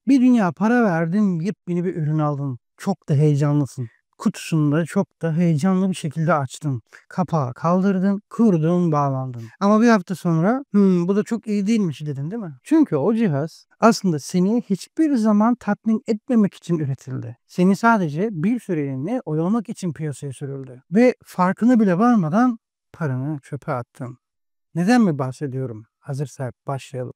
Bir dünya para verdin, yepyeni bir ürün aldın. Çok da heyecanlısın. Kutusunu da çok da heyecanlı bir şekilde açtın. Kapağı kaldırdın, kurdun, bağlandın. Ama bir hafta sonra bu da çok iyi değilmiş dedin, değil mi? Çünkü o cihaz aslında seni hiçbir zaman tatmin etmemek için üretildi. Seni sadece bir süreliğine oyalamak için piyasaya sürüldü. Ve farkına bile varmadan paranı çöpe attın. Neden mi bahsediyorum? Hazırsak başlayalım.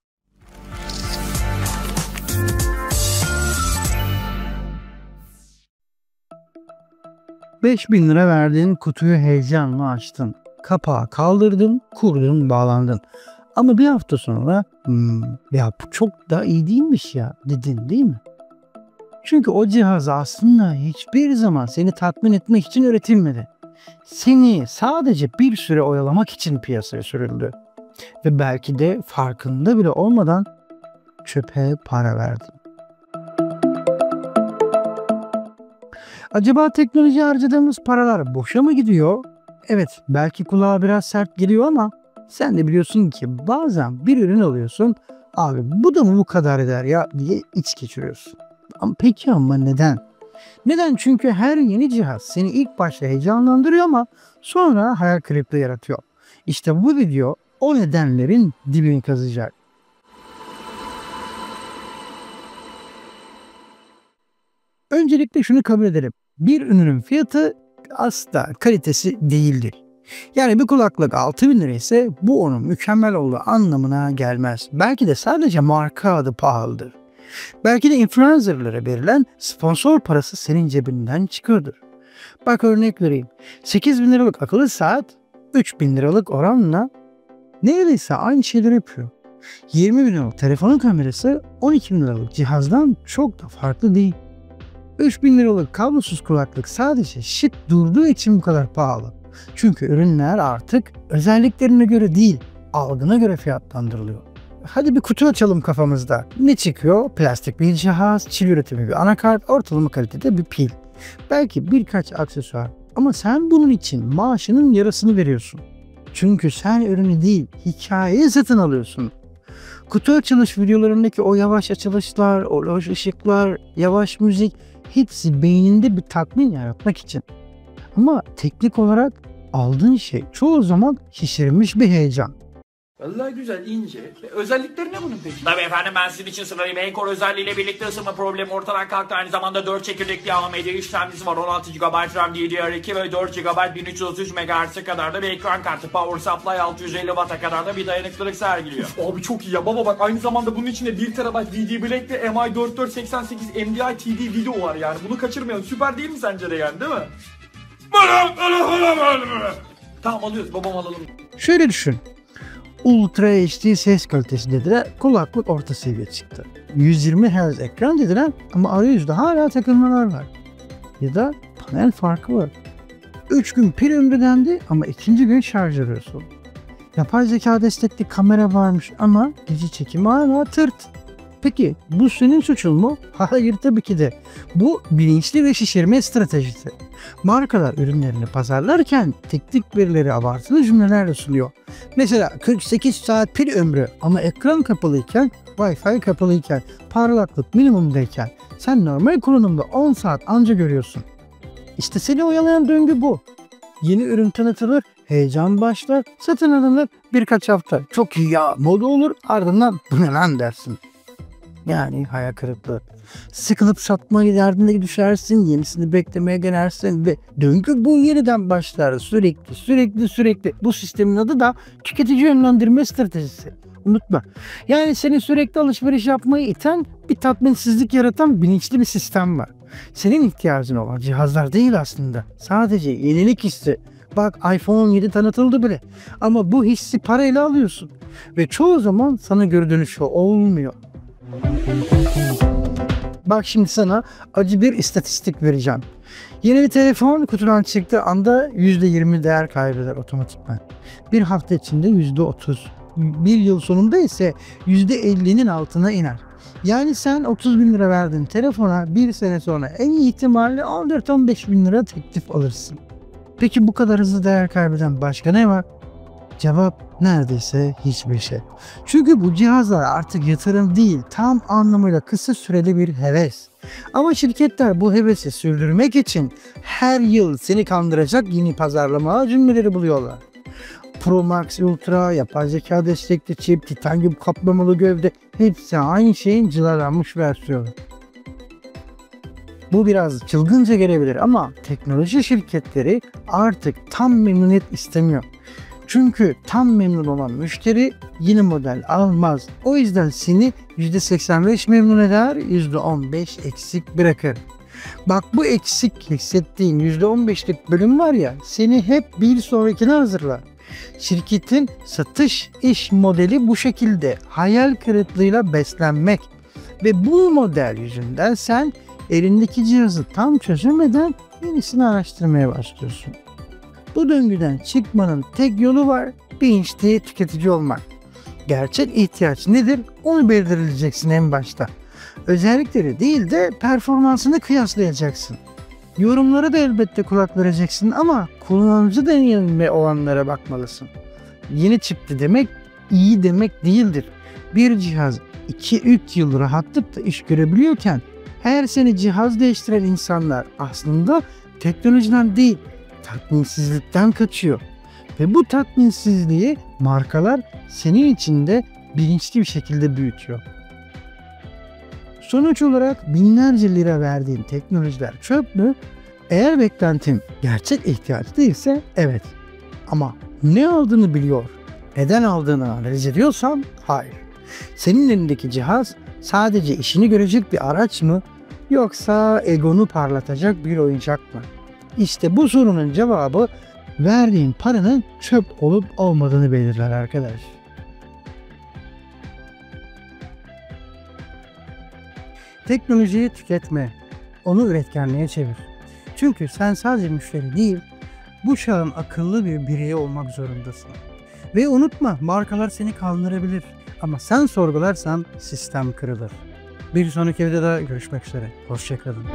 5.000 lira verdiğin kutuyu heyecanla açtın. Kapağı kaldırdın, kurdun, bağlandın. Ama bir hafta sonra ya bu çok da iyi değilmiş ya dedin, değil mi? Çünkü o cihaz aslında hiçbir zaman seni tatmin etmek için üretilmedi. Seni sadece bir süre oyalamak için piyasaya sürüldü. Ve belki de farkında bile olmadan çöpe para verdin. Acaba teknoloji harcadığımız paralar boşa mı gidiyor? Evet, belki kulağa biraz sert geliyor ama sen de biliyorsun ki bazen bir ürün alıyorsun, abi bu da mı bu kadar eder ya diye iç geçiriyorsun. Peki ama neden? Neden? Çünkü her yeni cihaz seni ilk başta heyecanlandırıyor ama sonra hayal kırıklığı yaratıyor. İşte bu video o nedenlerin dibini kazacak. Öncelikle şunu kabul edelim. Bir ürünün fiyatı asla kalitesi değildir. Yani bir kulaklık 6.000 lira ise bu onun mükemmel olduğu anlamına gelmez. Belki de sadece marka adı pahalıdır. Belki de influencerlara verilen sponsor parası senin cebinden çıkıyordur. Bak örnek vereyim. 8.000 liralık akıllı saat 3.000 liralık oranla neredeyse aynı şeyleri yapıyor. 20.000 liralık telefonun kamerası 12.000 liralık cihazdan çok da farklı değil. 3.000 liralık kablosuz kulaklık sadece şık durduğu için bu kadar pahalı. Çünkü ürünler artık özelliklerine göre değil, algına göre fiyatlandırılıyor. Hadi bir kutu açalım kafamızda. Ne çıkıyor? Plastik bir cihaz, Çin üretimi bir anakart, ortalama kalitede bir pil. Belki birkaç aksesuar. Ama sen bunun için maaşının yarısını veriyorsun. Çünkü sen ürünü değil, hikayeyi satın alıyorsun. Kutu açılış videolarındaki o yavaş açılışlar, o loş ışıklar, yavaş müzik hepsi beyninde bir tatmin yaratmak için. Ama teknik olarak aldığın şey çoğu zaman şişirilmiş bir heyecan. Vallahi güzel, ince. Özellikleri ne bunun peki? Tabii efendim, ben sizin için sıralayayım. Encore özelliğiyle birlikte ısınma problemi ortadan kalktı. Aynı zamanda 4 çekirdekli AMD işlemcisi var. 16 GB RAM DDR2 ve 4 GB 1333 MHz'e kadar da bir ekran kartı. Power supply 650 Watt'a kadar da bir dayanıklılık sergiliyor. Abi çok iyi ya baba, bak aynı zamanda bunun içinde 1 TB DD Black ve MI4488 MDI TD video var yani. Bunu kaçırmayalım. Süper değil mi sence de yani, değil mi? Tamam, alıyoruz babam, alalım. Şöyle düşün. Ultra HD ses kalitesi dediler, kulaklık orta seviye çıktı. 120 Hz ekran dediler ama arayüzde hala takılmalar var. Ya da panel farkı var. 3 gün pil ömrü dendi ama 2. gün şarj arıyorsun. Yapay zeka destekli kamera varmış ama gece çekimi hala tırt. Peki bu senin suçun mu? Hayır, tabii ki de. Bu bilinçli ve şişirme stratejisi. Markalar ürünlerini pazarlarken teknik verileri abartılı cümlelerle sunuyor. Mesela 48 saat pil ömrü ama ekran kapalıyken, Wi-Fi kapalıyken, parlaklık minimumdayken sen normal kullanımda 10 saat anca görüyorsun. İşte seni oyalayan döngü bu. Yeni ürün tanıtılır, heyecan başlar, satın alınır, birkaç hafta çok iyi ya moda olur, ardından bu ne lan dersin. Yani hayal kırıklığı. Sıkılıp satma derdine düşersin, yenisini beklemeye denersin ve döngü bu yeniden başlar sürekli. Bu sistemin adı da tüketici yönlendirme stratejisi. Unutma. Yani seni sürekli alışveriş yapmayı iten, bir tatminsizlik yaratan bilinçli bir sistem var. Senin ihtiyacın olan cihazlar değil aslında. Sadece yenilik hissi. Bak iPhone 17 tanıtıldı bile. Ama bu hissi parayla alıyorsun. Ve çoğu zaman sana göre dönüşü olmuyor. Bak şimdi sana acı bir istatistik vereceğim. Yeni bir telefon kutudan çıktığı anda %20 değer kaybeder otomatikman. Bir hafta içinde %30. Bir yıl sonunda ise %50'nin altına iner. Yani sen 30.000 lira verdiğin telefona bir sene sonra en iyi ihtimalle 14-15.000 lira teklif alırsın. Peki bu kadar hızlı değer kaybeden başka ne var? Cevap Neredeyse hiçbir şey. Çünkü bu cihazlar artık yatırım değil, tam anlamıyla kısa süreli bir heves. Ama şirketler bu hevesi sürdürmek için her yıl seni kandıracak yeni pazarlama cümleleri buluyorlar. Pro Max Ultra, yapay zeka destekli çip, titanyum kaplamalı gövde, hepsi aynı şeyin cılalanmış versiyonu. Bu biraz çılgınca gelebilir ama teknoloji şirketleri artık tam memnuniyet istemiyor. Çünkü tam memnun olan müşteri yeni model almaz. O yüzden seni %85 memnun eder, %15 eksik bırakır. Bak, bu eksik hissettiğin %15'lik bölüm var ya, seni hep bir sonrakine hazırlar. Şirketin satış iş modeli bu şekilde, hayal kırıklığıyla beslenmek. Ve bu model yüzünden sen elindeki cihazı tam çözemeden yenisini araştırmaya başlıyorsun. Bu döngüden çıkmanın tek yolu var: bilinçli tüketici olmak. Gerçek ihtiyaç nedir? Onu belirleyeceksin en başta. Özellikleri değil de performansını kıyaslayacaksın. Yorumlara da elbette kulak vereceksin ama kullanıcı deneyimi olanlara bakmalısın. Yeni çıktı demek iyi demek değildir. Bir cihaz 2-3 yıl rahatlıkla iş görebiliyorken her sene cihaz değiştiren insanlar aslında teknolojiden değil, tatminsizlikten kaçıyor. Ve bu tatminsizliği markalar senin için de bilinçli bir şekilde büyütüyor. Sonuç olarak binlerce lira verdiğin teknolojiler çöp mü? Eğer beklentin gerçek ihtiyaç değilse evet. Ama ne aldığını biliyor, neden aldığını analiz ediyorsan hayır. Senin elindeki cihaz sadece işini görecek bir araç mı? Yoksa egonu parlatacak bir oyuncak mı? İşte bu sorunun cevabı verdiğin paranın çöp olup olmadığını belirler arkadaş. Teknolojiyi tüketme, onu üretkenliğe çevir. Çünkü sen sadece müşteri değil, bu çağın akıllı bir bireyi olmak zorundasın. Ve unutma, markalar seni kandırabilir ama sen sorgularsan sistem kırılır. Bir sonraki videoda görüşmek üzere. Hoşça kalın.